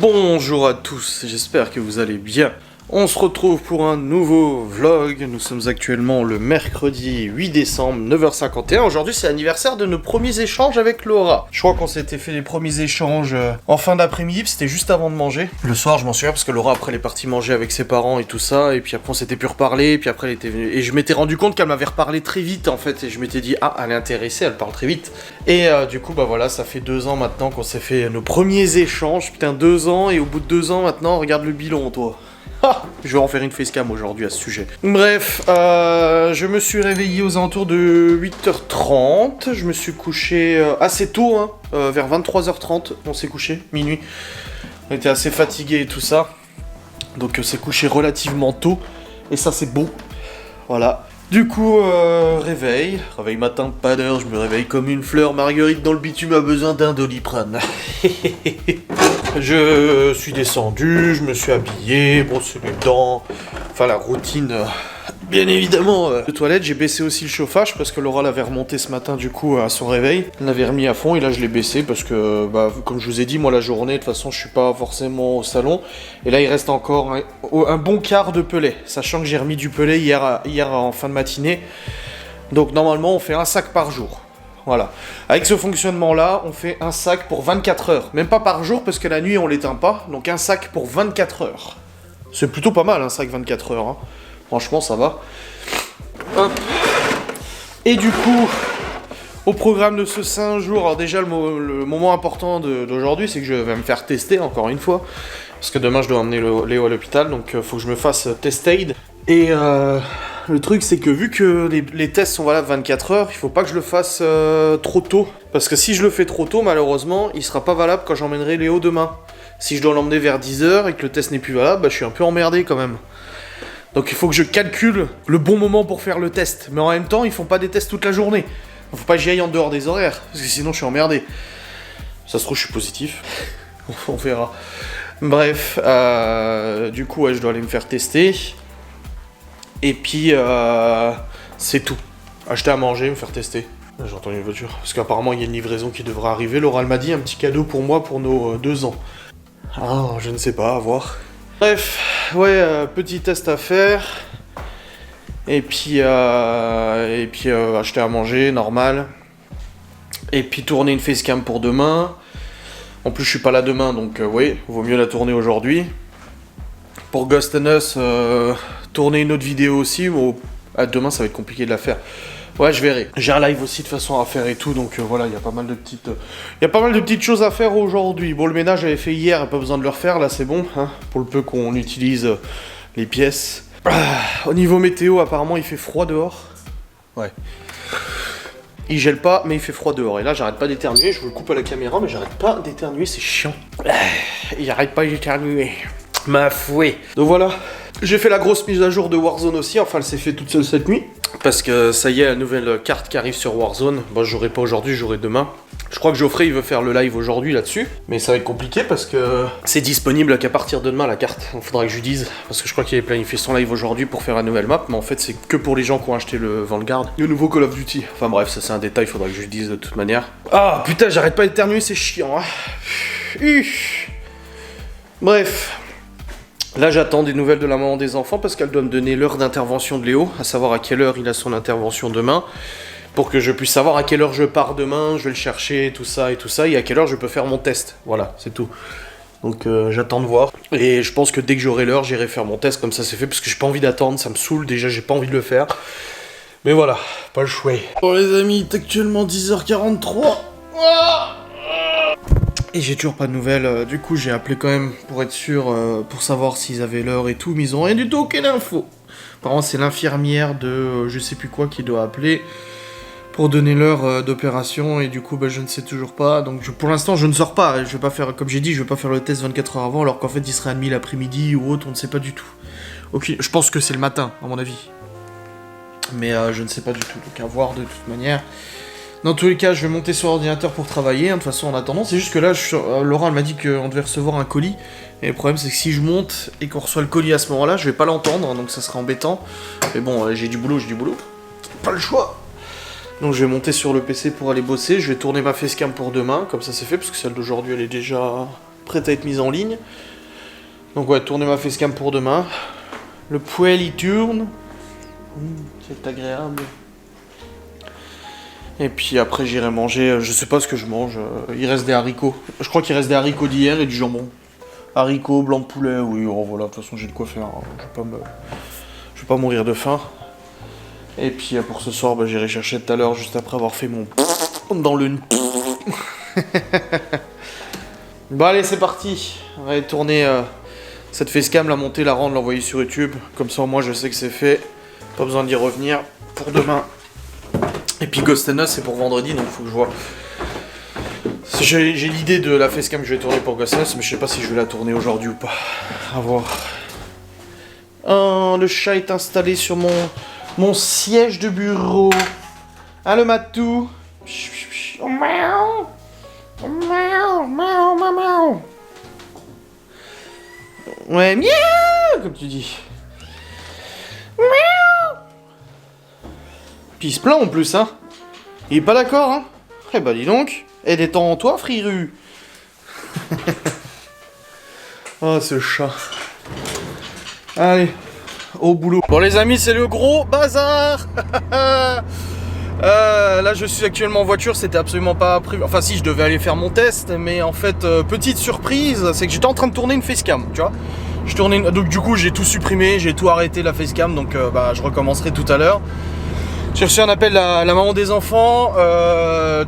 Bonjour à tous, j'espère que vous allez bien. On se retrouve pour un nouveau vlog. Nous sommes actuellement le mercredi 8 décembre, 9h51. Aujourd'hui, c'est l'anniversaire de nos premiers échanges avec Laura. Je crois qu'on s'était fait les premiers échanges en fin d'après-midi, c'était juste avant de manger. Le soir, je m'en souviens parce que Laura, après, elle est partie manger avec ses parents et tout ça. Et puis après, on s'était pu reparler. Et puis après, elle était venue. Et je m'étais rendu compte qu'elle m'avait reparlé très vite, en fait. Et je m'étais dit, ah, elle est intéressée, elle parle très vite. Et du coup, bah voilà, ça fait 2 ans maintenant qu'on s'est fait nos premiers échanges. Putain, 2 ans. Et au bout de 2 ans, maintenant, regarde le bilan, toi. Ah, je vais en faire une facecam aujourd'hui à ce sujet. Bref, je me suis réveillé aux alentours de 8h30. Je me suis couché assez tôt, hein, vers 23h30. On s'est couché, minuit. On était assez fatigué et tout ça. Donc on s'est couché relativement tôt. Et ça, c'est beau. Voilà. Du coup, réveil matin, pas d'heure, je me réveille comme une fleur. Marguerite dans le bitume a besoin d'un Doliprane. Je suis descendu, je me suis habillé, brossé les dents, enfin la routine, bien évidemment. De toilette, j'ai baissé aussi le chauffage parce que Laura l'avait remonté ce matin du coup à son réveil. Elle l'avait remis à fond et là je l'ai baissé parce que, bah, comme je vous ai dit, moi la journée, de toute façon je suis pas forcément au salon. Et là il reste encore un bon quart de pellet, sachant que j'ai remis du pellet hier en fin de matinée. Donc normalement on fait un sac par jour. Voilà. Avec ce fonctionnement-là, on fait un sac pour 24 heures. Même pas par jour, parce que la nuit, on l'éteint pas. Donc un sac pour 24 heures. C'est plutôt pas mal, un sac 24 heures. Hein. Franchement, ça va. Hop. Et du coup, au programme de ce 5 jours, alors déjà, le moment important d'aujourd'hui, c'est que je vais me faire tester, encore une fois. Parce que demain, je dois emmener Léo à l'hôpital. Donc, faut que je me fasse test aid. Et le truc, c'est que vu que les tests sont valables 24 heures, il faut pas que je le fasse trop tôt. Parce que si je le fais trop tôt, malheureusement, il sera pas valable quand j'emmènerai Léo demain. Si je dois l'emmener vers 10h et que le test n'est plus valable, bah, je suis un peu emmerdé quand même. Donc il faut que je calcule le bon moment pour faire le test. Mais en même temps, ils font pas des tests toute la journée. Il faut pas que j'y aille en dehors des horaires, parce que sinon je suis emmerdé. Ça se trouve, je suis positif. On verra. Bref, du coup, ouais, je dois aller me faire tester. Et puis, c'est tout. Acheter à manger, me faire tester. J'ai entendu une voiture. Parce qu'apparemment, il y a une livraison qui devra arriver. Laura m'a dit un petit cadeau pour moi pour nos 2 ans. Ah, je ne sais pas, à voir. Bref, ouais, petit test à faire. Et puis acheter à manger, normal. Et puis tourner une facecam pour demain. En plus, je suis pas là demain, donc oui, vaut mieux la tourner aujourd'hui. Pour Ghost and Us, tourner une autre vidéo aussi, mais demain ça va être compliqué de la faire. Ouais, je verrai. J'ai un live aussi de façon à faire et tout, donc voilà, il y a pas mal de petites choses à faire aujourd'hui. Bon, le ménage j'avais fait hier, pas besoin de le refaire, là c'est bon, hein, pour le peu qu'on utilise les pièces. Au niveau météo, apparemment il fait froid dehors. Ouais. Il gèle pas, mais il fait froid dehors. Et là, j'arrête pas d'éternuer, je vous le coupe à la caméra, mais j'arrête pas d'éternuer, c'est chiant. Il arrête pas d'éternuer. Ma fouet. Donc voilà, j'ai fait la grosse mise à jour de Warzone aussi, enfin elle s'est fait toute seule cette nuit. Parce que ça y est, la nouvelle carte qui arrive sur Warzone. Bon, j'aurai pas aujourd'hui, j'aurai demain. Je crois que Geoffrey il veut faire le live aujourd'hui là-dessus. Mais ça va être compliqué parce que c'est disponible qu'à partir de demain la carte. Donc faudra que je lui dise. Parce que je crois qu'il avait planifié son live aujourd'hui pour faire la nouvelle map. Mais en fait c'est que pour les gens qui ont acheté le Vanguard. Le nouveau Call of Duty. Enfin bref, ça c'est un détail, faudra que je lui dise de toute manière. Ah putain, j'arrête pas d'éternuer, c'est chiant. Hein. Bref. Là, j'attends des nouvelles de la maman des enfants parce qu'elle doit me donner l'heure d'intervention de Léo, à savoir à quelle heure il a son intervention demain, pour que je puisse savoir à quelle heure je pars demain, je vais le chercher, tout ça, et à quelle heure je peux faire mon test. Voilà, c'est tout. Donc j'attends de voir. Et je pense que dès que j'aurai l'heure, j'irai faire mon test, comme ça c'est fait, parce que j'ai pas envie d'attendre, ça me saoule, déjà j'ai pas envie de le faire. Mais voilà, pas le choix. Bon les amis, il est actuellement 10h43. Et j'ai toujours pas de nouvelles, du coup j'ai appelé quand même pour être sûr, pour savoir s'ils avaient l'heure et tout, mais ils ont rien du tout, aucune info. Apparemment c'est l'infirmière de je sais plus quoi qui doit appeler pour donner l'heure d'opération, et du coup bah, je ne sais toujours pas, donc pour l'instant je ne sors pas, je vais pas faire, comme j'ai dit, je vais pas faire le test 24 heures avant, alors qu'en fait il serait admis l'après-midi ou autre, on ne sait pas du tout. Ok, je pense que c'est le matin, à mon avis. Mais je ne sais pas du tout, donc à voir de toute manière. Dans tous les cas, je vais monter sur l'ordinateur pour travailler, hein, de toute façon en attendant. C'est juste que là, Laura elle m'a dit qu'on devait recevoir un colis. Et le problème c'est que si je monte et qu'on reçoit le colis à ce moment-là, je vais pas l'entendre, hein, donc ça sera embêtant. Mais bon, j'ai du boulot. Pas le choix. Donc je vais monter sur le PC pour aller bosser. Je vais tourner ma facecam pour demain, comme ça c'est fait, parce que celle d'aujourd'hui elle est déjà prête à être mise en ligne. Donc ouais, tourner ma facecam pour demain. Le poêle il tourne. C'est agréable. Et puis après j'irai manger, je sais pas ce que je mange, il reste des haricots. Je crois qu'il reste des haricots d'hier et du jambon. Haricots, blanc de poulet, oui, oh, voilà, de toute façon j'ai de quoi faire, hein. Je vais pas mourir de faim. Et puis pour ce soir, bah, j'irai chercher tout à l'heure, juste après avoir fait mon dans le... Bon allez, c'est parti. On va aller tourner cette facecam, la monter, la rendre, l'envoyer sur YouTube. Comme ça, moi je sais que c'est fait. Pas besoin d'y revenir pour demain. Et puis Ghost and Us c'est pour vendredi, donc faut que je vois. J'ai l'idée de la facecam que je vais tourner pour Ghost and Us, mais je sais pas si je vais la tourner aujourd'hui ou pas. À voir. Oh, le chat est installé sur mon siège de bureau. Ah, le matou. Oh, miaou. Oh, miaou, miaou, miaou, miaou. Ouais, miaou, comme tu dis. Miaou. Puis il se plaint en plus, hein. Il est pas d'accord, hein. Eh bah dis donc. Et détends-toi, friru. Oh, ce chat. Allez, au boulot. Bon les amis, c'est le gros bazar. Là je suis actuellement en voiture, c'était absolument pas prévu. Enfin si, je devais aller faire mon test, mais en fait, petite surprise, c'est que j'étais en train de tourner une facecam, tu vois. Donc du coup j'ai tout supprimé, j'ai tout arrêté la facecam, donc bah, je recommencerai tout à l'heure. J'ai reçu un appel à la maman des enfants,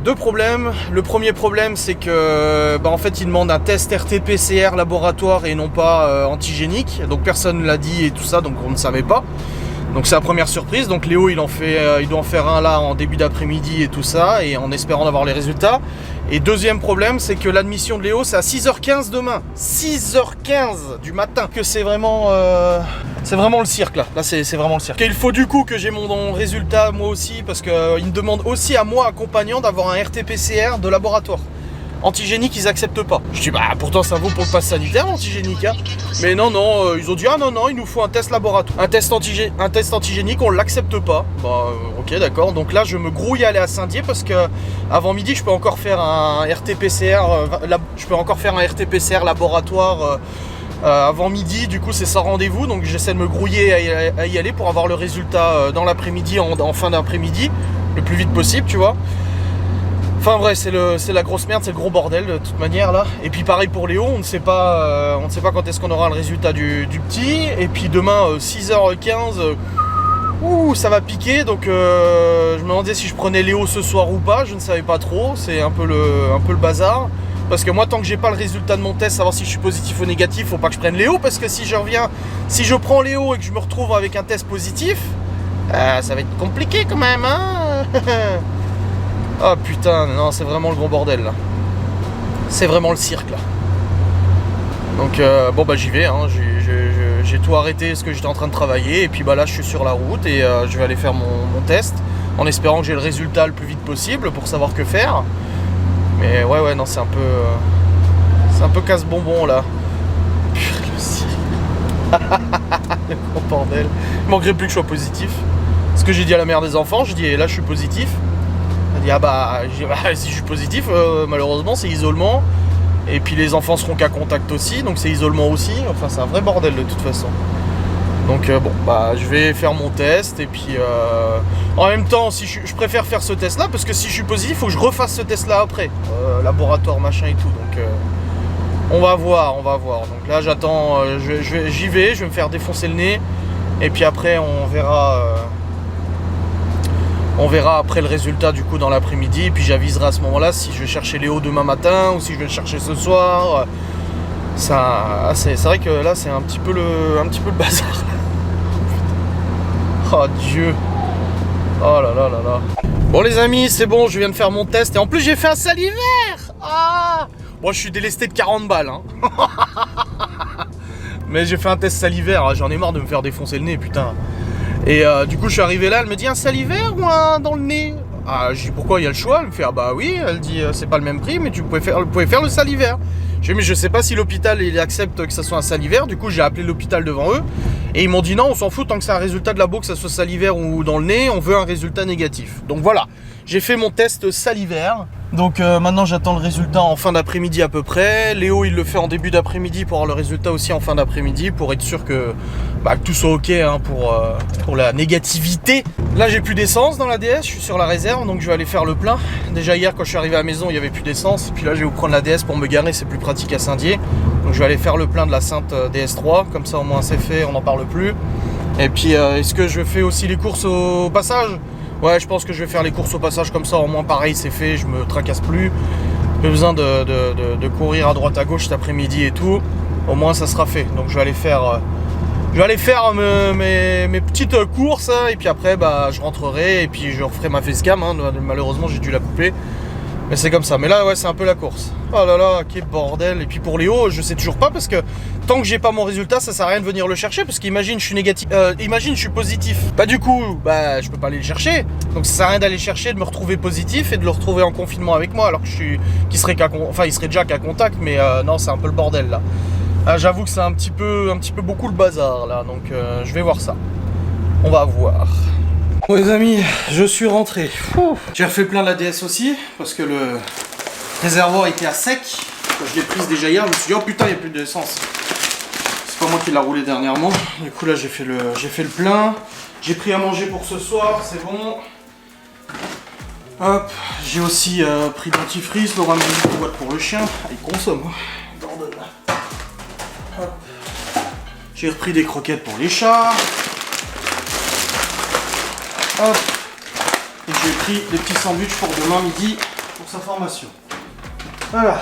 deux problèmes. Le premier problème c'est que bah, en fait ils demandent un test RT-PCR laboratoire et non pas antigénique. Donc personne ne l'a dit et tout ça, donc on ne savait pas. Donc c'est la première surprise. Donc Léo il doit en faire un là en début d'après-midi et tout ça, et en espérant avoir les résultats. Et deuxième problème, c'est que l'admission de Léo c'est à 6h15 demain. 6h15 du matin. Que c'est vraiment le cirque là. Là c'est vraiment le cirque. Et il faut du coup que j'ai mon résultat moi aussi, parce qu'il me demande aussi à moi accompagnant d'avoir un RT-PCR de laboratoire. Antigénique, ils acceptent pas. Je dis bah pourtant ça vaut pour le pass sanitaire antigénique, hein. Mais non, ils ont dit ah non, il nous faut un test laboratoire. Un test antigénique, on l'accepte pas. Bah ok d'accord, donc là je me grouille à aller à Saint-Dié parce que avant midi je peux encore faire un RT-PCR, laboratoire avant midi, du coup c'est sans rendez-vous, donc j'essaie de me grouiller à y aller pour avoir le résultat dans l'après-midi, en fin d'après-midi, le plus vite possible, tu vois. Enfin bref, c'est la grosse merde, c'est le gros bordel de toute manière là. Et puis pareil pour Léo, on ne sait pas quand est-ce qu'on aura le résultat du petit. Et puis demain 6h15, ça va piquer. Donc je me demandais si je prenais Léo ce soir ou pas, je ne savais pas trop. C'est un peu le bazar. Parce que moi tant que j'ai pas le résultat de mon test, savoir si je suis positif ou négatif, faut pas que je prenne Léo. Parce que si je prends Léo et que je me retrouve avec un test positif, ça va être compliqué quand même, hein. Ah putain, non, c'est vraiment le gros bordel là. C'est vraiment le cirque là. Donc bon bah j'y vais, hein. J'ai tout arrêté ce que j'étais en train de travailler. Et puis bah là je suis sur la route et je vais aller faire mon test, en espérant que j'ai le résultat le plus vite possible pour savoir que faire. Mais ouais non, c'est un peu casse-bonbon là. Purée, le cirque. Le gros bordel. Il manquerait plus que je sois positif. Ce que j'ai dit à la mère des enfants, je dis là je suis positif. Elle dit ah bah, si je suis positif, malheureusement c'est isolement. Et puis les enfants seront qu'à contact aussi, donc c'est isolement aussi. Enfin c'est un vrai bordel de toute façon. Donc bon bah je vais faire mon test. Et puis en même temps, si je préfère faire ce test là, parce que si je suis positif, il faut que je refasse ce test là après, laboratoire machin et tout. Donc on va voir. Donc là j'attends, j'y vais, je vais me faire défoncer le nez. Et puis après on verra après le résultat du coup dans l'après-midi. Et puis j'aviserai à ce moment-là si je vais chercher Léo demain matin ou si je vais le chercher ce soir. C'est vrai que là c'est un petit peu le bazar. Oh Dieu. Oh là là là là. Bon les amis, c'est bon, je viens de faire mon test. Et en plus j'ai fait un salivaire. Ah bon, je suis délesté de 40 balles, hein. Mais j'ai fait un test salivaire, j'en ai marre de me faire défoncer le nez, putain. Et du coup je suis arrivé là, elle me dit un salivaire ou un dans le nez? Ah, je dis pourquoi, il y a le choix? Elle me fait ah bah oui, elle dit c'est pas le même prix, mais vous pouvez faire le salivaire. Je dis mais je sais pas si l'hôpital il accepte que ça soit un salivaire. Du coup j'ai appelé l'hôpital devant eux et ils m'ont dit non, on s'en fout, tant que c'est un résultat de labo, que ça soit salivaire ou dans le nez, on veut un résultat négatif. Donc voilà, J'ai fait mon test salivaire. Donc maintenant j'attends le résultat en fin d'après-midi à peu près. Léo il le fait en début d'après-midi pour avoir le résultat aussi en fin d'après-midi pour être sûr que tout soit ok hein, pour la négativité. Là j'ai plus d'essence dans la DS, je suis sur la réserve donc je vais aller faire le plein. Déjà hier quand je suis arrivé à la maison il n'y avait plus d'essence. Puis là je vais vous prendre la DS pour me garer, c'est plus pratique à Saint-Dié. Donc je vais aller faire le plein de la Sainte DS3, comme ça au moins c'est fait, on n'en parle plus. Et puis est-ce que je fais aussi les courses au passage ? Ouais, je pense que je vais faire les courses au passage comme ça, au moins pareil c'est fait, je me tracasse plus. Pas besoin de courir à droite à gauche cet après-midi et tout. Au moins ça sera fait. Donc je vais aller faire, mes petites courses hein, et puis après je rentrerai et puis je referai ma facecam. Hein. Malheureusement j'ai dû la couper. Mais c'est comme ça. Mais là ouais c'est un peu la course. Oh là là, quel bordel. Et puis pour Léo, je sais toujours pas parce que tant que j'ai pas mon résultat, ça sert à rien de venir le chercher parce qu'imagine je suis négatif, imagine je suis positif. Du coup, je peux pas aller le chercher. Donc ça sert à rien d'aller chercher, de me retrouver positif et de le retrouver en confinement avec moi alors que il serait déjà qu'à contact, mais non, c'est un peu le bordel là. J'avoue que c'est un petit peu beaucoup le bazar là, donc je vais voir ça. On va voir. Bon les amis, je suis rentré. J'ai refait plein de la DS aussi parce que le réservoir était à sec. Quand je l'ai prise déjà hier, je me suis dit oh putain il n'y a plus d'essence. C'est pas moi qui l'a roulé dernièrement. Du coup là j'ai fait le plein. J'ai pris à manger pour ce soir, c'est bon. Hop, j'ai aussi pris dentifrice, Laura m'a mis une boîte pour le chien. Il consomme. Bordel. Hop. J'ai repris des croquettes pour les chats. Hop. Et j'ai pris des petits sandwichs pour demain midi pour sa formation. Voilà.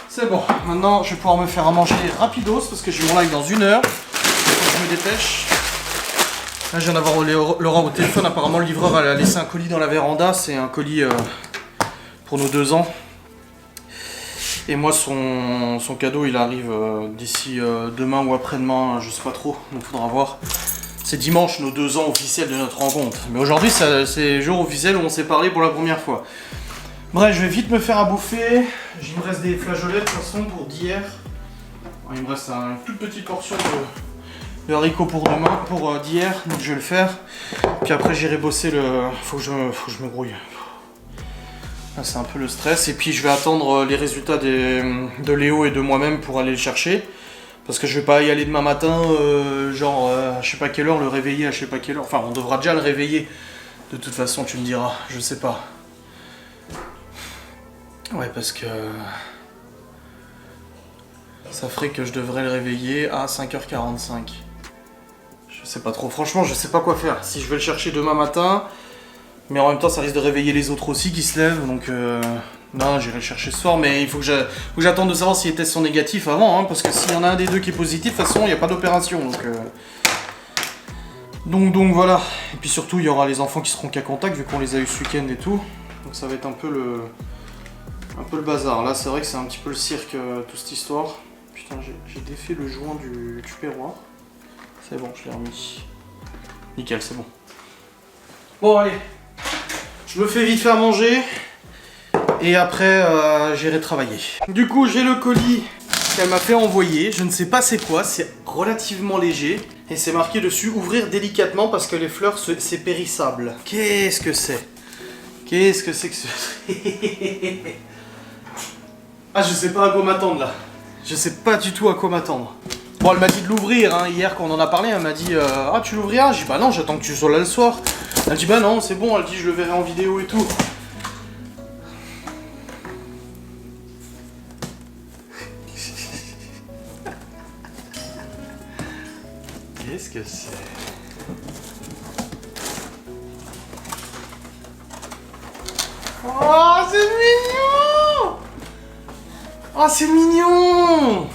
C'est bon. Maintenant, je vais pouvoir me faire à manger rapidos parce que j'ai mon live dans 1 heure. Je me dépêche. Là, je viens d'avoir Laurent au téléphone. Apparemment, le livreur a laissé un colis dans la véranda. C'est un colis pour nos 2 ans. Et moi, son cadeau, il arrive d'ici demain ou après-demain. Je sais pas trop. Donc, faudra voir. C'est dimanche, nos 2 ans officiels de notre rencontre. Mais aujourd'hui, c'est le jour officiel où on s'est parlé pour la première fois. Bref, je vais vite me faire à bouffer. Il me reste des flageolets de toute façon pour d'hier. Il me reste une toute petite portion de haricots pour demain, pour d'hier. Donc je vais le faire. Puis après, j'irai bosser le... Faut que je me grouille. Là, c'est un peu le stress. Et puis, je vais attendre les résultats de Léo et de moi-même pour aller le chercher. Parce que je vais pas y aller demain matin, à je sais pas quelle heure, le réveiller à je sais pas quelle heure. Enfin, on devra déjà le réveiller. De toute façon, tu me diras, je sais pas. Ouais, parce que... ça ferait que je devrais le réveiller à 5h45. Je sais pas trop, franchement, je sais pas quoi faire. Si je vais le chercher demain matin, mais en même temps, ça risque de réveiller les autres aussi qui se lèvent, donc... Non, j'irai le chercher ce soir, mais il faut que j'attende de savoir si les tests sont négatifs avant, hein, parce que s'il y en a un des deux qui est positif, de toute façon, il n'y a pas d'opération, donc voilà. Et puis surtout, il y aura les enfants qui seront qu'à contact, vu qu'on les a eu ce week-end et tout. Donc ça va être un peu le bazar. Là, c'est vrai que c'est un petit peu le cirque, toute cette histoire. Putain, j'ai défait le joint du tupperware. C'est bon, je l'ai remis. Nickel, c'est bon. Bon, allez. Je me fais vite faire manger. Et après, j'irai travailler. Du coup, j'ai le colis qu'elle m'a fait envoyer. Je ne sais pas c'est quoi, c'est relativement léger. Et c'est marqué dessus, ouvrir délicatement parce que les fleurs, c'est périssable. Qu'est-ce que c'est? Qu'est-ce que c'est que ce... Ah, je sais pas à quoi m'attendre là. Je sais pas du tout à quoi m'attendre. Bon, elle m'a dit de l'ouvrir, hein. Hier quand on en a parlé, elle m'a dit ah, tu l'ouvriras? J'ai dit bah non, j'attends que tu sois là le soir. Elle dit bah non, c'est bon, elle dit je le verrai en vidéo et tout. Qu'est-ce que c'est? Oh, c'est mignon! Oh, c'est mignon!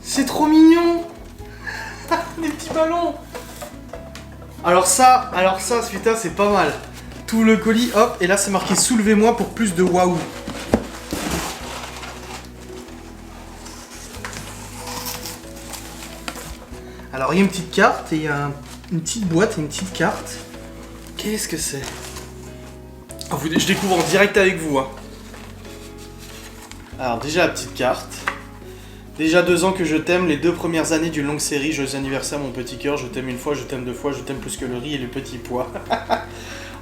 C'est trop mignon! Des petits ballons! Alors ça, putain, c'est pas mal. Tout le colis, hop, et là c'est marqué soulevez-moi pour plus de waouh. Alors il y a une petite carte et il y a une petite boîte et une petite carte. Qu'est-ce que c'est? Je découvre en direct avec vous. Hein. Alors déjà la petite carte. Déjà 2 ans que je t'aime, les 2 premières années d'une longue série. Joyeux anniversaire mon petit cœur, je t'aime une fois, je t'aime 2 fois, je t'aime plus que le riz et les petits pois.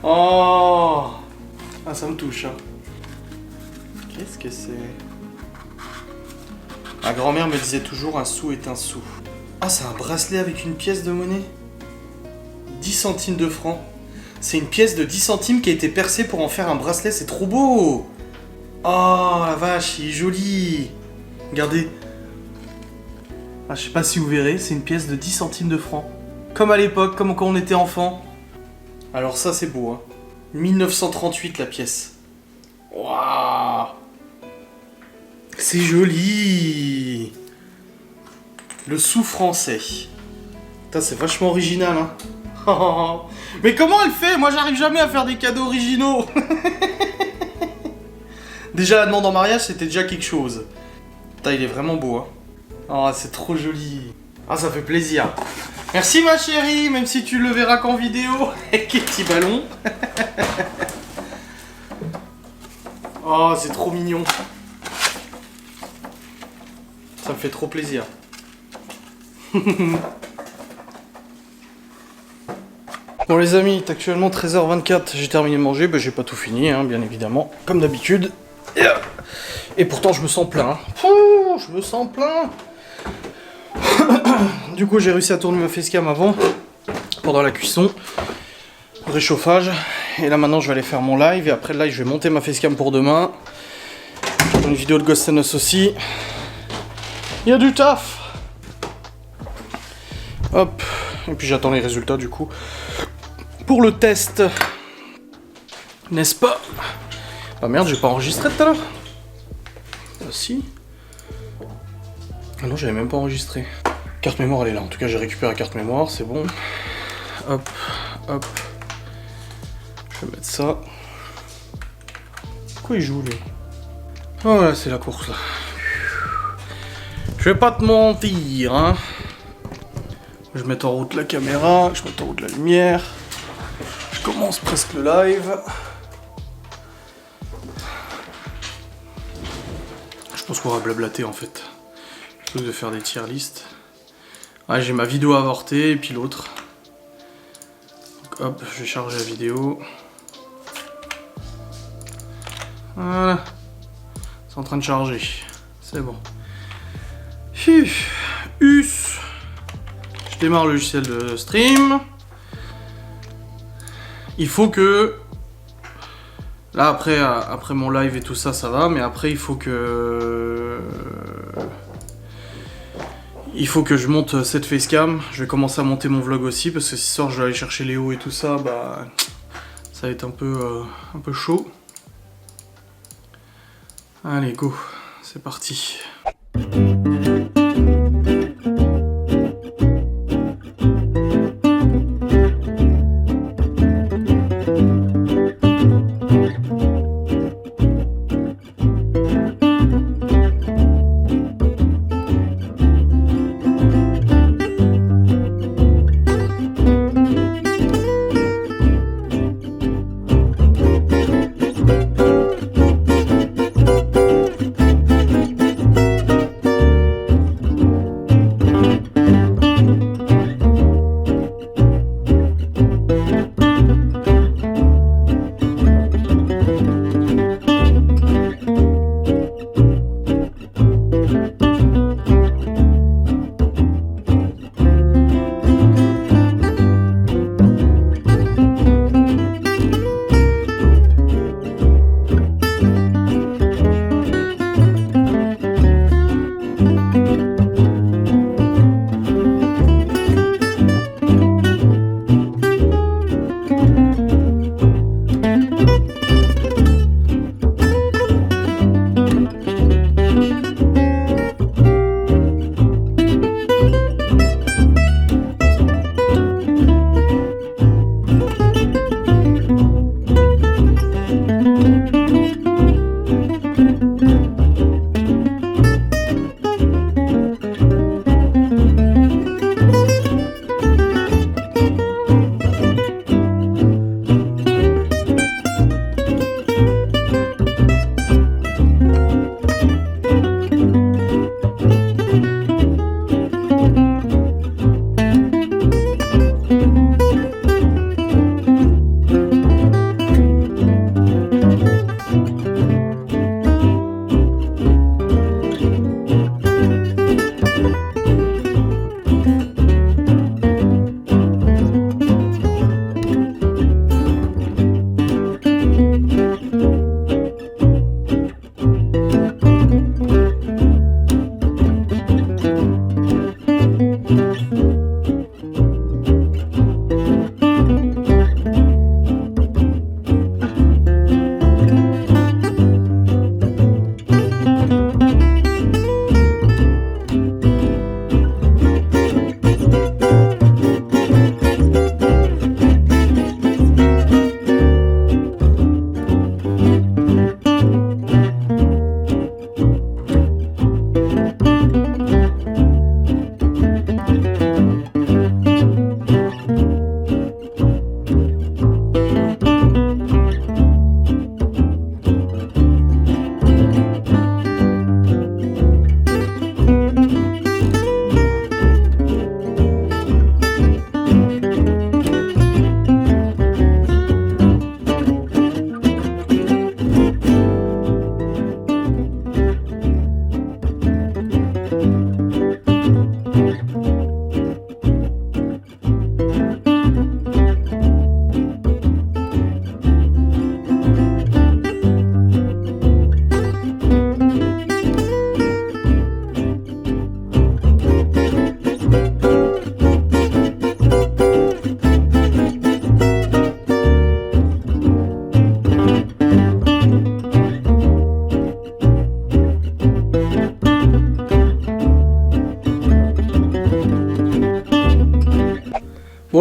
Oh, ah, ça me touche. Hein. Qu'est-ce que c'est? Ma grand-mère me disait toujours un sou est un sou. Ah, c'est un bracelet avec une pièce de monnaie? 10 centimes de francs. C'est une pièce de 10 centimes qui a été percée pour en faire un bracelet, c'est trop beau! Oh la vache, il est joli! Regardez. Ah, je sais pas si vous verrez, c'est une pièce de 10 centimes de francs. Comme à l'époque, comme quand on était enfant. Alors ça c'est beau, hein. 1938 la pièce. Waouh! C'est joli! Le sou français. Putain, c'est vachement original, hein. Mais comment elle fait? Moi j'arrive jamais à faire des cadeaux originaux. Déjà la demande en mariage c'était déjà quelque chose. Putain, il est vraiment beau, hein. Oh, c'est trop joli. Ah, ça fait plaisir. Merci ma chérie, même si tu le verras qu'en vidéo. Avec les petits ballons. Oh, c'est trop mignon. Ça me fait trop plaisir. Bon les amis, il est actuellement 13h24, j'ai terminé de manger, j'ai pas tout fini, hein, bien évidemment, comme d'habitude. Et pourtant je me sens plein. Pouh, je me sens plein. Du coup j'ai réussi à tourner ma facecam avant, pendant la cuisson, réchauffage. Et là maintenant je vais aller faire mon live, et après le live je vais monter ma facecam pour demain. Une vidéo de Ghost and Us aussi. Il y a du taf. Hop, et puis j'attends les résultats du coup. Pour le test, n'est-ce pas? Ah merde, j'ai pas enregistré tout à l'heure. Ah si. Ah non, j'avais même pas enregistré. Carte mémoire, elle est là. En tout cas, j'ai récupéré la carte mémoire, c'est bon. Hop, hop. Je vais mettre ça. Pourquoi il joue, lui? Oh, voilà, c'est la course, là. Je vais pas te mentir, hein. Je vais mettre en route la caméra, je vais mettre en route la lumière. Je commence presque le live. Je pense qu'on va blablater en fait. Plutôt que de faire des tier list. Ouais, j'ai ma vidéo avortée et puis l'autre. Donc hop, je vais charger la vidéo. Voilà. C'est en train de charger. C'est bon. Us. Je démarre le logiciel de stream. Il faut que... Là, après mon live et tout ça, ça va. Mais après, il faut que... Il faut que je monte cette facecam. Je vais commencer à monter mon vlog aussi. Parce que ce soir, je vais aller chercher Léo et tout ça. Bah, ça va être un peu chaud. Allez, go. C'est parti.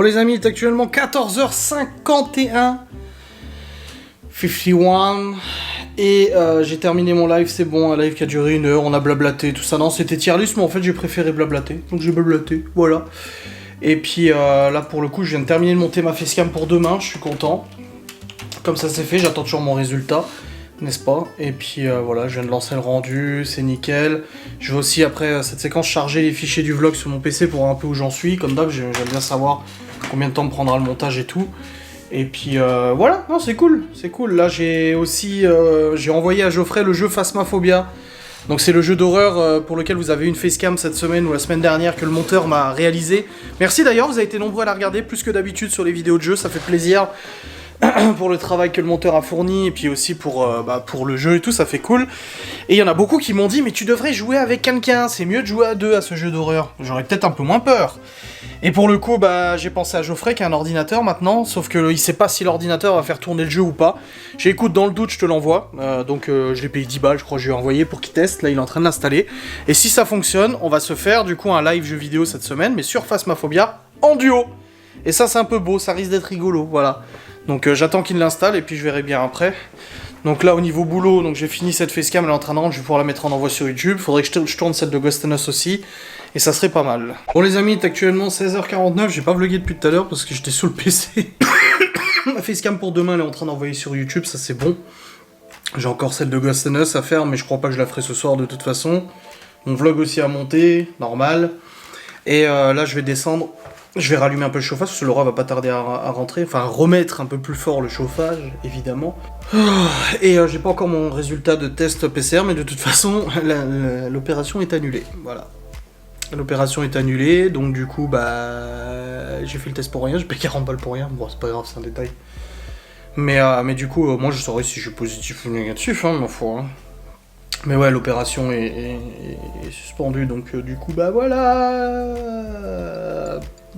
les amis, il est actuellement 14h51. 51. Et j'ai terminé mon live, c'est bon, un live qui a duré 1 heure, on a blablaté, tout ça. Non, c'était tier list, mais en fait j'ai préféré blablater. Donc j'ai blablaté, voilà. Et puis là pour le coup, je viens de terminer de monter ma facecam pour demain, je suis content. Comme ça c'est fait, j'attends toujours mon résultat, n'est-ce pas? Et puis voilà, je viens de lancer le rendu, c'est nickel. Je vais aussi après cette séquence charger les fichiers du vlog sur mon PC pour voir un peu où j'en suis. Comme d'hab, j'aime bien savoir combien de temps me prendra le montage et tout. Et puis voilà, non c'est cool, c'est cool. Là j'ai aussi j'ai envoyé à Geoffrey le jeu Phasmophobia. Donc c'est le jeu d'horreur pour lequel vous avez une facecam cette semaine ou la semaine dernière que le monteur m'a réalisé. Merci d'ailleurs, vous avez été nombreux à la regarder, plus que d'habitude sur les vidéos de jeu, ça fait plaisir. Pour le travail que le monteur a fourni, et puis aussi pour le jeu et tout, ça fait cool. Et il y en a beaucoup qui m'ont dit, mais tu devrais jouer avec quelqu'un, c'est mieux de jouer à 2 à ce jeu d'horreur. J'aurais peut-être un peu moins peur. Et pour le coup, j'ai pensé à Geoffrey qui a un ordinateur maintenant, sauf que il sait pas si l'ordinateur va faire tourner le jeu ou pas. J'ai écoute, dans le doute, je te l'envoie. Donc je l'ai payé 10 balles, je crois que je lui ai envoyé pour qu'il teste. Là, il est en train de l'installer. Et si ça fonctionne, on va se faire du coup un live jeu vidéo cette semaine, mais sur Phasmophobia en duo. Et ça, c'est un peu beau, ça risque d'être rigolo, voilà. Donc j'attends qu'il l'installe et puis je verrai bien après. Donc là au niveau boulot, donc j'ai fini cette facecam, elle est en train de rendre, je vais pouvoir la mettre en envoi sur YouTube. Faudrait que je tourne celle de Ghost and Us aussi. Et ça serait pas mal. Bon les amis, il est actuellement 16h49, j'ai pas vlogué depuis tout à l'heure parce que j'étais sous le PC. Ma facecam pour demain elle est en train d'envoyer sur YouTube, ça c'est bon. J'ai encore celle de Ghost and Us à faire, mais je crois pas que je la ferai ce soir de toute façon. Mon vlog aussi à monter, normal. Et là je vais descendre. Je vais rallumer un peu le chauffage, parce que Laura va pas tarder à rentrer. Enfin, à remettre un peu plus fort le chauffage, évidemment. Et j'ai pas encore mon résultat de test PCR, mais de toute façon, l'opération est annulée. Voilà. L'opération est annulée, donc du coup, j'ai fait le test pour rien, j'ai payé 40 balles pour rien. Bon, c'est pas grave, c'est un détail. Mais du coup, moi je saurai si je suis positif ou négatif, hein, ma foi. Hein. Mais ouais, l'opération est suspendue, donc du coup, voilà.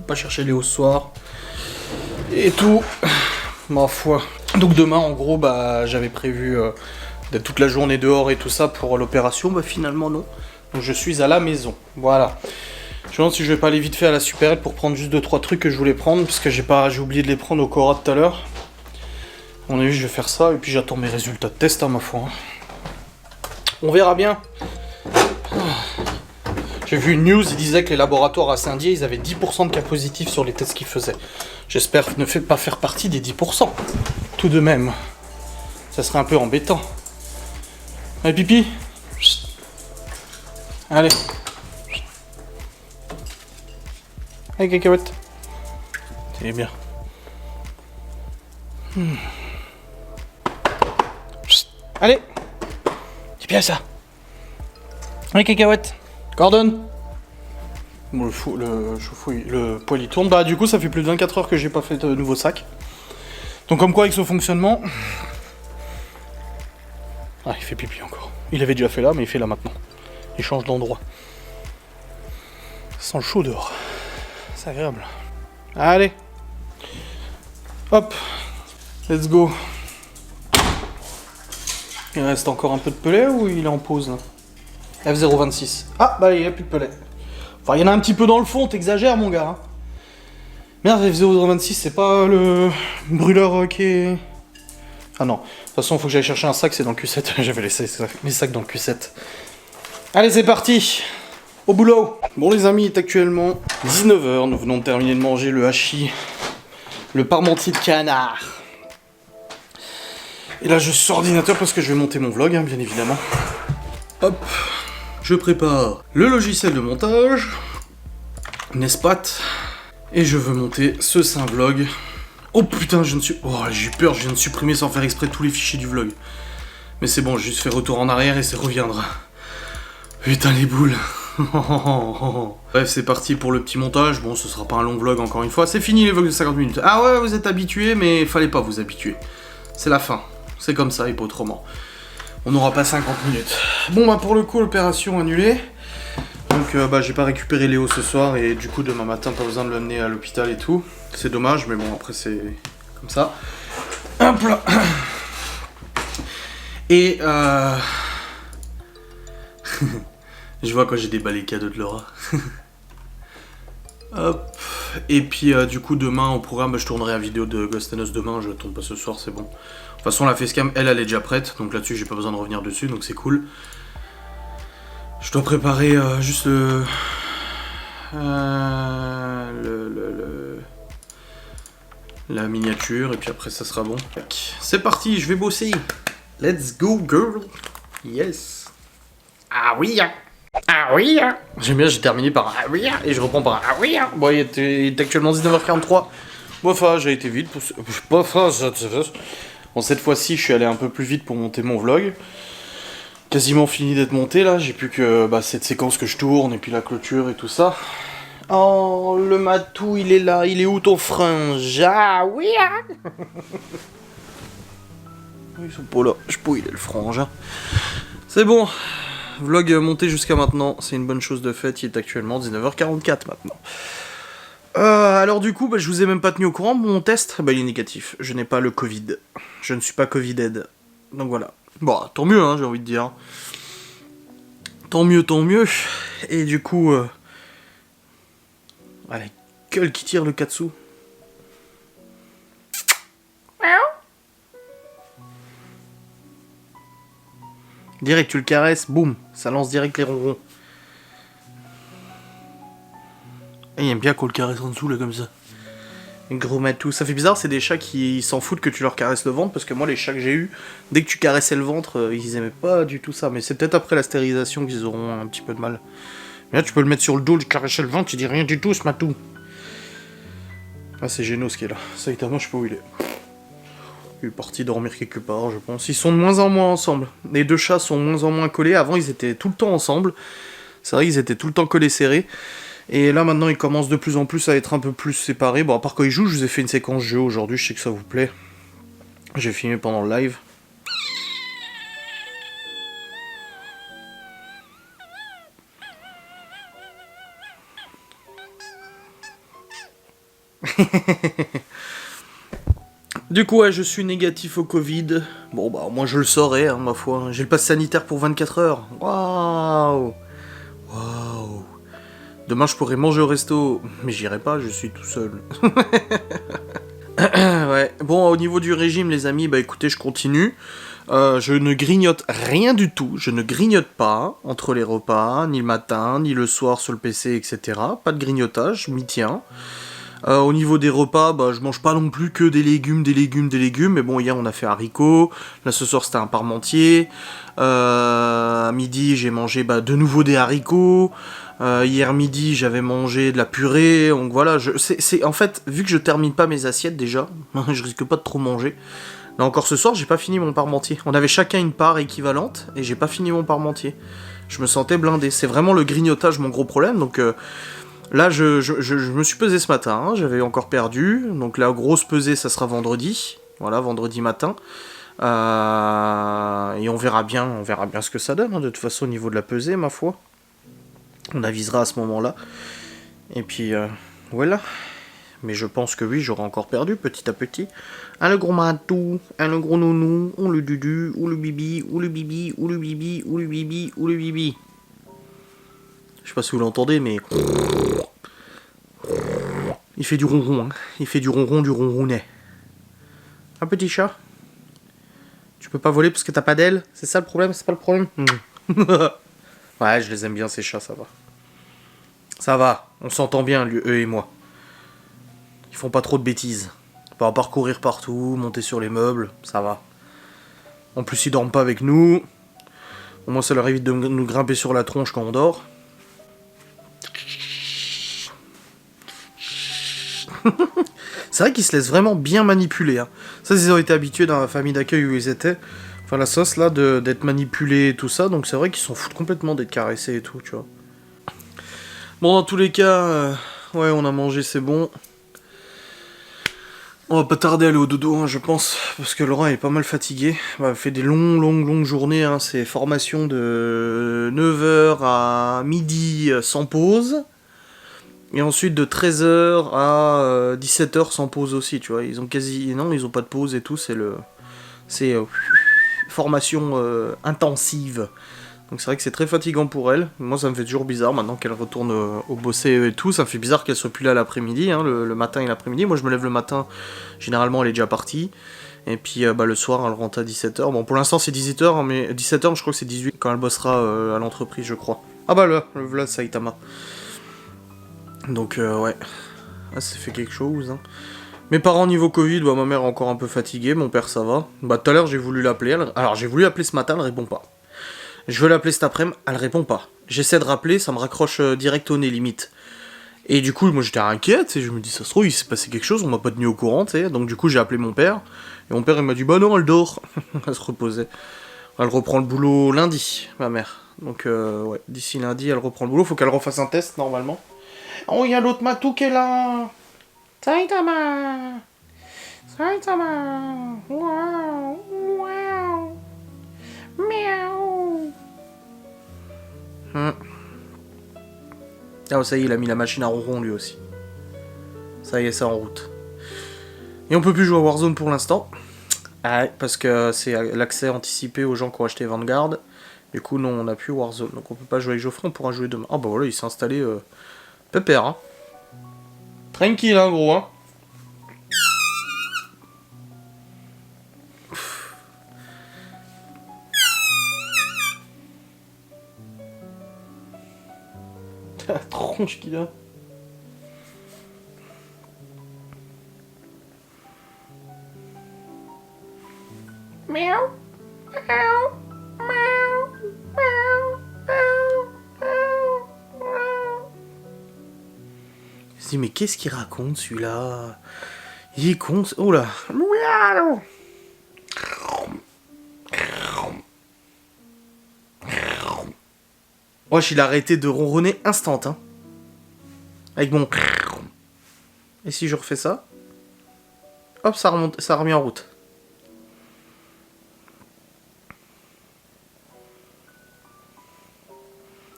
Pas chercher Léo ce soir. Et tout. Ma foi. Donc demain, en gros, j'avais prévu d'être toute la journée dehors et tout ça pour l'opération. Finalement, non. Donc je suis à la maison. Voilà. Je me demande si je vais pas aller vite fait à la supérette pour prendre juste 2-3 trucs que je voulais prendre, parce que j'ai oublié de les prendre au Cora tout à l'heure. À mon avis, je vais faire ça, et puis j'attends mes résultats de test, ma foi. On verra bien. J'ai vu une news, il disait que les laboratoires à Saint-Dié, ils avaient 10% de cas positifs sur les tests qu'ils faisaient. J'espère ne pas faire partie des 10%. Tout de même. Ça serait un peu embêtant. Allez, pipi. Allez. Allez, cacahuète. C'est bien. Allez. C'est bien ça. Allez, cacahuète. Coordonne. Bon, le poil il tourne. Du coup, ça fait plus de 24 heures que j'ai pas fait de nouveau sac. Donc, comme quoi, avec ce fonctionnement. Ah, il fait pipi encore. Il avait déjà fait là, mais il fait là maintenant. Il change d'endroit. Ça sent le chaud dehors. C'est agréable. Allez. Hop. Let's go. Il reste encore un peu de pellet ou il est en pause là? F026. Ah, il n'y a plus de pellet. Enfin, il y en a un petit peu dans le fond, t'exagères, mon gars. Hein. Merde, F026, c'est pas le brûleur qui est... Ah non. De toute façon, il faut que j'aille chercher un sac, c'est dans le Q7. J'avais laissé mes sacs dans le Q7. Allez, c'est parti. Au boulot. Bon, les amis, il est actuellement 19h. Nous venons de terminer de manger le hachis. Le parmentier de canard. Et là, je suis sur ordinateur parce que je vais monter mon vlog, hein, bien évidemment. Hop. Je prépare le logiciel de montage, Nespat, et je veux monter ce saint vlog. Oh putain, j'ai eu peur, je viens de supprimer sans faire exprès tous les fichiers du vlog. Mais c'est bon, j'ai juste fait retour en arrière et c'est reviendra. Putain les boules. Bref, c'est parti pour le petit montage. Bon, ce sera pas un long vlog encore une fois. C'est fini les vlogs de 50 minutes. Ah ouais, vous êtes habitués, mais fallait pas vous habituer. C'est la fin. C'est comme ça et pas autrement. On n'aura pas 50 minutes. Bon, pour le coup, l'opération annulée. Donc, j'ai pas récupéré Léo ce soir et du coup, demain matin, pas besoin de l'amener à l'hôpital et tout. C'est dommage, mais bon, après, c'est comme ça. Hop là. Et je vois quand j'ai déballé les cadeaux de Laura. Hop. Et puis du coup demain au programme, je tournerai la vidéo de Ghost and Us demain, je tourne pas ce soir, c'est bon. De toute façon la facecam, elle est déjà prête, donc là-dessus j'ai pas besoin de revenir dessus, donc c'est cool. Je dois préparer juste la miniature, et puis après ça sera bon. C'est parti, je vais bosser. Let's go girl. Yes. Ah oui. Ah oui. J'aime bien, j'ai terminé par ah oui, et je reprends par ah oui. Bon, il est actuellement 19h43. Bon, enfin, j'ai été vite. Bon, cette fois-ci, je suis allé un peu plus vite pour monter mon vlog. Quasiment fini d'être monté là, j'ai plus que cette séquence que je tourne, et puis la clôture et tout ça. Oh, le matou, il est là, il est où ton fringe? Ah oui. Ils sont pas là, je peux, il est le frangin. C'est bon, vlog monté jusqu'à maintenant, c'est une bonne chose de fait, il est actuellement 19h44 maintenant. Alors du coup, je vous ai même pas tenu au courant, mon test, il est négatif, je n'ai pas le Covid. Je ne suis pas Covided. Donc voilà. Bon, tant mieux, hein, j'ai envie de dire. Tant mieux, tant mieux. Et du coup... la gueule qui tire le katsu. Direct, tu le caresses, boum, ça lance direct les ronrons. Et il aime bien qu'on le caresse en dessous, là, comme ça. Gros matou. Ça fait bizarre, c'est des chats qui s'en foutent que tu leur caresses le ventre, parce que moi, les chats que j'ai eu, dès que tu caressais le ventre, ils aimaient pas du tout ça. Mais c'est peut-être après la stérilisation qu'ils auront un petit peu de mal. Mais là, tu peux le mettre sur le dos, le caresser le ventre, tu dis rien du tout, ce matou. Ah, c'est Géno, ce qui est là. Saitama, je sais pas où il est. Il est parti dormir quelque part, je pense. Ils sont de moins en moins ensemble. Les deux chats sont de moins en moins collés. Avant, ils étaient tout le temps ensemble. C'est vrai qu'ils étaient tout le temps collés serrés. Et là, maintenant, ils commencent de plus en plus à être un peu plus séparés. Bon, à part quand ils jouent, je vous ai fait une séquence jeu aujourd'hui. Je sais que ça vous plaît. J'ai filmé pendant le live. Du coup, ouais, je suis négatif au Covid. Bon, moi je le saurais, hein, ma foi. J'ai le pass sanitaire pour 24 heures. Waouh. Waouh. Demain, je pourrais manger au resto. Mais j'irai pas, je suis tout seul. Ouais. Bon, au niveau du régime, les amis, écoutez, je continue. Je ne grignote rien du tout. Je ne grignote pas entre les repas, ni le matin, ni le soir sur le PC, etc. Pas de grignotage, je m'y tiens. Au niveau des repas, je mange pas non plus que des légumes. Mais bon, hier on a fait haricots. Là ce soir c'était un parmentier. À midi j'ai mangé de nouveau des haricots. Hier midi j'avais mangé de la purée. Donc voilà, en fait, vu que je termine pas mes assiettes déjà, je risque pas de trop manger. Là encore ce soir j'ai pas fini mon parmentier. On avait chacun une part équivalente et j'ai pas fini mon parmentier. Je me sentais blindé. C'est vraiment le grignotage mon gros problème. Donc là, je me suis pesé ce matin, hein, j'avais encore perdu, donc la grosse pesée, ça sera vendredi, voilà, vendredi matin, et on verra bien ce que ça donne, hein, de toute façon, au niveau de la pesée, ma foi, on avisera à ce moment-là, et puis, voilà, mais je pense que oui, j'aurai encore perdu, petit à petit, le gros matou, le gros nounou, ou le dudu, ou le bibi, ou le bibi, ou le bibi, ou le bibi, ou le bibi. Je sais pas si vous l'entendez, mais... Il fait du ronron, hein. Il fait du ronron, du ronronnet. Un petit chat. Tu peux pas voler parce que t'as pas d'ailes? C'est ça le problème? C'est pas le problème? Ouais, je les aime bien ces chats, ça va. Ça va, on s'entend bien, eux et moi. Ils font pas trop de bêtises. Pas parcourir partout, monter sur les meubles, ça va. En plus, ils dorment pas avec nous. Au moins, ça leur évite de nous grimper sur la tronche quand on dort. C'est vrai qu'ils se laissent vraiment bien manipuler. Hein. Ça, ils ont été habitués dans la famille d'accueil où ils étaient. Enfin, la sauce là, d'être manipulés et tout ça. Donc c'est vrai qu'ils s'en foutent complètement d'être caressés et tout, tu vois. Bon, dans tous les cas, ouais, on a mangé, c'est bon. On va pas tarder à aller au dodo, hein, je pense. Parce que Laurent est pas mal fatigué. Il fait des longues journées. Hein. C'est formation de 9h à midi sans pause. Et ensuite de 13h à 17h sans pause aussi, tu vois. Ils ont non, ils ont pas de pause et tout, c'est formation intensive. Donc c'est vrai que c'est très fatigant pour elle. Moi ça me fait toujours bizarre maintenant qu'elle retourne au bosser et tout. Ça me fait bizarre qu'elle soit plus là l'après-midi, hein, le matin et l'après-midi. Moi je me lève le matin, généralement elle est déjà partie. Et puis le soir elle rentre à 17h. Bon pour l'instant c'est 18h, hein, mais 17h je crois que c'est 18 quand elle bossera à l'entreprise je crois. Ah bah là, le Vlad Saitama. Donc ouais, ah, ça fait quelque chose. Hein. Mes parents niveau Covid, bah, ma mère est encore un peu fatiguée, mon père ça va. Bah tout à l'heure j'ai voulu l'appeler, alors j'ai voulu l'appeler ce matin, elle répond pas. Je veux l'appeler cet après-midi, elle répond pas. J'essaie de rappeler, ça me raccroche direct au nez limite. Et du coup moi j'étais inquiète, et je me dis ça se trouve il s'est passé quelque chose, on m'a pas tenu au courant, tu sais. Donc du coup j'ai appelé mon père, et mon père il m'a dit bah non elle dort, elle se reposait. Elle reprend le boulot lundi, ma mère. Donc ouais, d'ici lundi elle reprend le boulot, faut qu'elle refasse un test normalement. Oh il y a l'autre matou qui est là. Saitama. Saitama. Wow. Wow. Miaou. Ah, ça y est, il a mis la machine à ronron lui aussi. Ça y est, c'est en route. Et on peut plus jouer à Warzone pour l'instant. Ah, parce que c'est l'accès anticipé aux gens qui ont acheté Vanguard. Du coup, non, on n'a plus Warzone. Donc on peut pas jouer avec Geoffrey, on pourra jouer demain. Ah bah voilà, il s'est installé pépère. Hein. Tranquille, hein, gros. Hein. La tronche qu'il a. Miaou. Miaou. Miaou. Miaou. Je me dis, mais qu'est-ce qu'il raconte celui-là? Il est con. Oh là. Miaou. Wesh, il a arrêté de ronronner instant, hein. Avec mon... Et si je refais ça? Hop, ça remonte, ça a remis en route.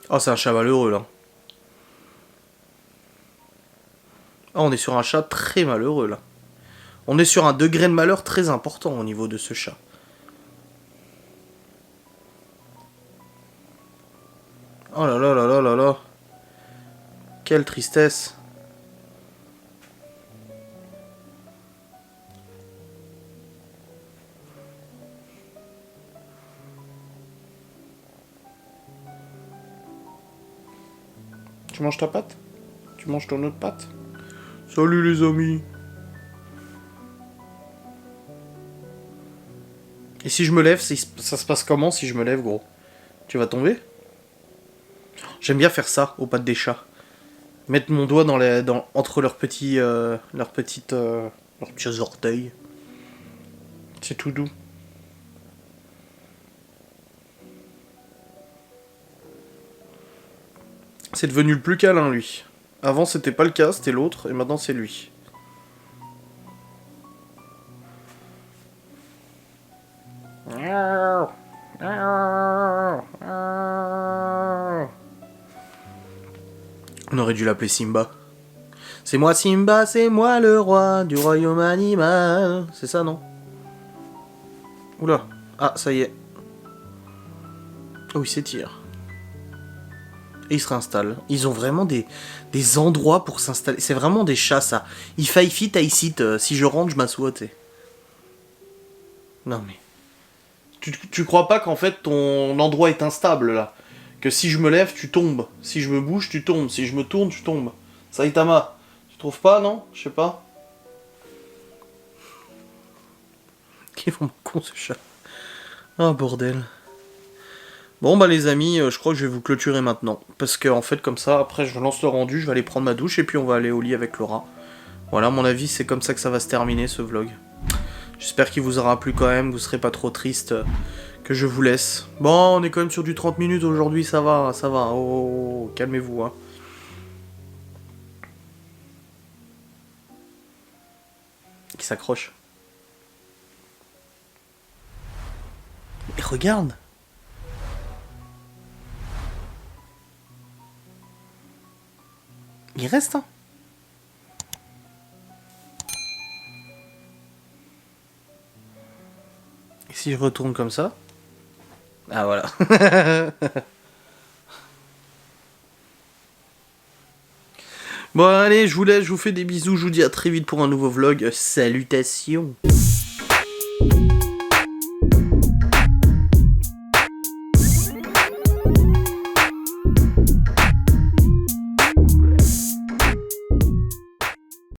Oh, c'est un chat malheureux, là. Oh, on est sur un chat très malheureux, là. On est sur un degré de malheur très important au niveau de ce chat. Oh là là là là là là. Quelle tristesse. Tu manges ta pâte? Tu manges ton autre pâte? Salut les amis. Et si je me lève, ça se passe comment si je me lève, gros? Tu vas tomber? J'aime bien faire ça aux pattes des chats. Mettre mon doigt entre leurs petits orteils. C'est tout doux. C'est devenu le plus câlin, lui. Avant, c'était pas le cas, c'était l'autre, et maintenant, c'est lui. On aurait dû l'appeler Simba. C'est moi Simba, c'est moi le roi du royaume animal. C'est ça, non? Oula. Ah, ça y est. Oh, il s'étire. Et ils se réinstallent. Ils ont vraiment des endroits pour s'installer. C'est vraiment des chats, ça. If I fit, I sit. Si je rentre, je m'assois, t'sais. Non, mais... Tu crois pas qu'en fait, ton endroit est instable, là? Que si je me lève, tu tombes. Si je me bouge, tu tombes. Si je me tourne, tu tombes. Saitama. Tu trouves pas, non? Je sais pas. Qui est vraiment con, ce chat. Ah, bordel. Bon bah les amis, je crois que je vais vous clôturer maintenant. Parce que en fait comme ça, après je lance le rendu, je vais aller prendre ma douche et puis on va aller au lit avec Laura. Voilà, à mon avis c'est comme ça que ça va se terminer ce vlog. J'espère qu'il vous aura plu quand même, vous serez pas trop triste que je vous laisse. Bon, on est quand même sur du 30 minutes aujourd'hui, ça va, ça va. Oh, calmez-vous hein. Qui s'accroche. Et regarde. Il reste, hein. Et si je retourne comme ça? Ah voilà. Bon allez, je vous laisse, je vous fais des bisous, je vous dis à très vite pour un nouveau vlog. Salutations.